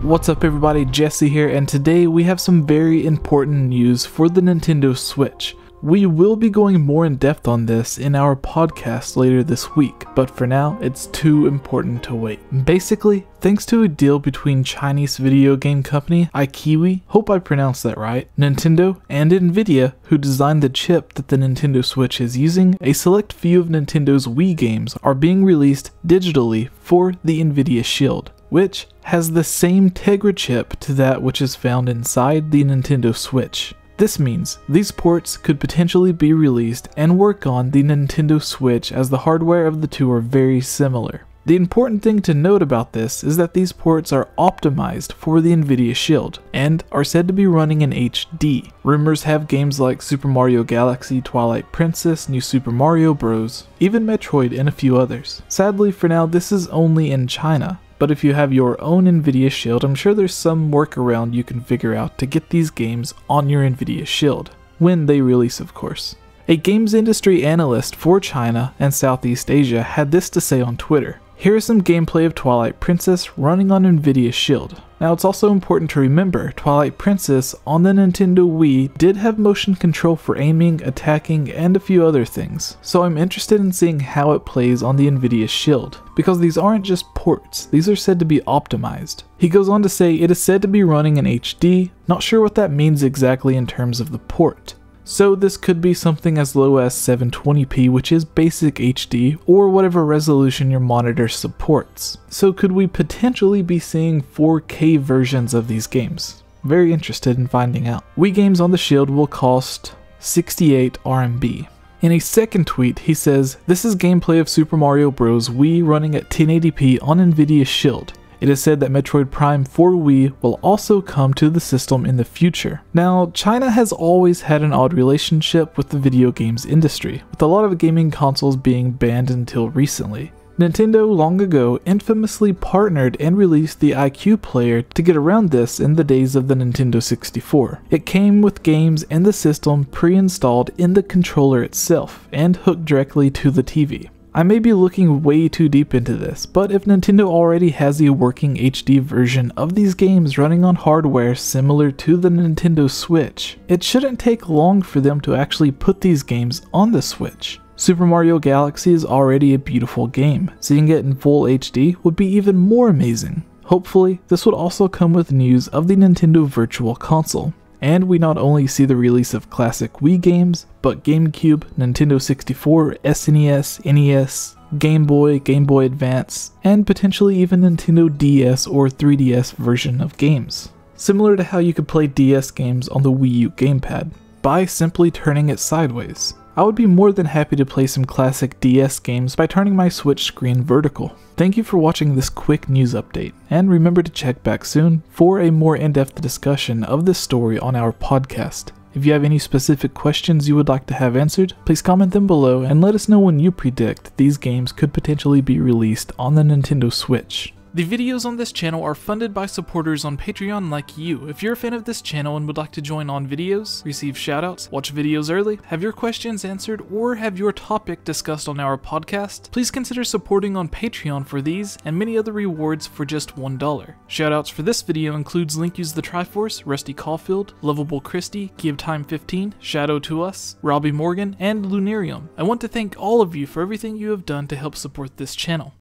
What's up everybody, Jesse here, and today we have some very important news for the Nintendo Switch. We will be going more in depth on this in our podcast later this week, but for now it's too important to wait. Basically, thanks to a deal between Chinese video game company iQiwi, hope I pronounced that right, Nintendo, and Nvidia, who designed the chip that the Nintendo Switch is using, a select few of Nintendo's Wii games are being released digitally for the Nvidia Shield, which has the same Tegra chip to that which is found inside the Nintendo Switch. This means these ports could potentially be released and work on the Nintendo Switch, as the hardware of the two are very similar. The important thing to note about this is that these ports are optimized for the Nvidia Shield and are said to be running in HD. Rumors have games like Super Mario Galaxy, Twilight Princess, New Super Mario Bros., even Metroid, and a few others. Sadly for now this is only in China, but if you have your own Nvidia Shield, I'm sure there's some workaround you can figure out to get these games on your Nvidia Shield, when they release of course. A games industry analyst for China and Southeast Asia had this to say on Twitter. Here is some gameplay of Twilight Princess running on Nvidia Shield. Now it's also important to remember, Twilight Princess on the Nintendo Wii did have motion control for aiming, attacking, and a few other things, so I'm interested in seeing how it plays on the Nvidia Shield, because these aren't just ports, these are said to be optimized. He goes on to say it is said to be running in HD, not sure what that means exactly in terms of the port. So this could be something as low as 720p, which is basic HD, or whatever resolution your monitor supports. So could we potentially be seeing 4K versions of these games? Very interested in finding out. Wii games on the Shield will cost 68 RMB. In a second tweet, he says, "This is gameplay of Super Mario Bros. Wii running at 1080p on Nvidia Shield. It is said that Metroid Prime for Wii will also come to the system in the future." Now, China has always had an odd relationship with the video games industry, with a lot of gaming consoles being banned until recently. Nintendo long ago infamously partnered and released the iQ player to get around this in the days of the Nintendo 64. It came with games and the system pre-installed in the controller itself and hooked directly to the TV. I may be looking way too deep into this, but if Nintendo already has a working HD version of these games running on hardware similar to the Nintendo Switch, it shouldn't take long for them to actually put these games on the Switch. Super Mario Galaxy is already a beautiful game. Seeing it in full HD would be even more amazing. Hopefully, this would also come with news of the Nintendo Virtual Console. And we not only see the release of classic Wii games, but GameCube, Nintendo 64, SNES, NES, Game Boy, Game Boy Advance, and potentially even Nintendo DS or 3DS version of games. Similar to how you could play DS games on the Wii U gamepad, by simply turning it sideways. I would be more than happy to play some classic DS games by turning my Switch screen vertical. Thank you for watching this quick news update, and remember to check back soon for a more in-depth discussion of this story on our podcast. If you have any specific questions you would like to have answered, please comment them below and let us know when you predict these games could potentially be released on the Nintendo Switch. The videos on this channel are funded by supporters on Patreon like you. If you're a fan of this channel and would like to join on videos, receive shoutouts, watch videos early, have your questions answered, or have your topic discussed on our podcast, please consider supporting on Patreon for these and many other rewards for just $1. Shoutouts for this video includes Link Use the Triforce, Rusty Caulfield, Lovable Christie, Give Time 15, Shadow to Us, Robbie Morgan, and Lunarium. I want to thank all of you for everything you have done to help support this channel.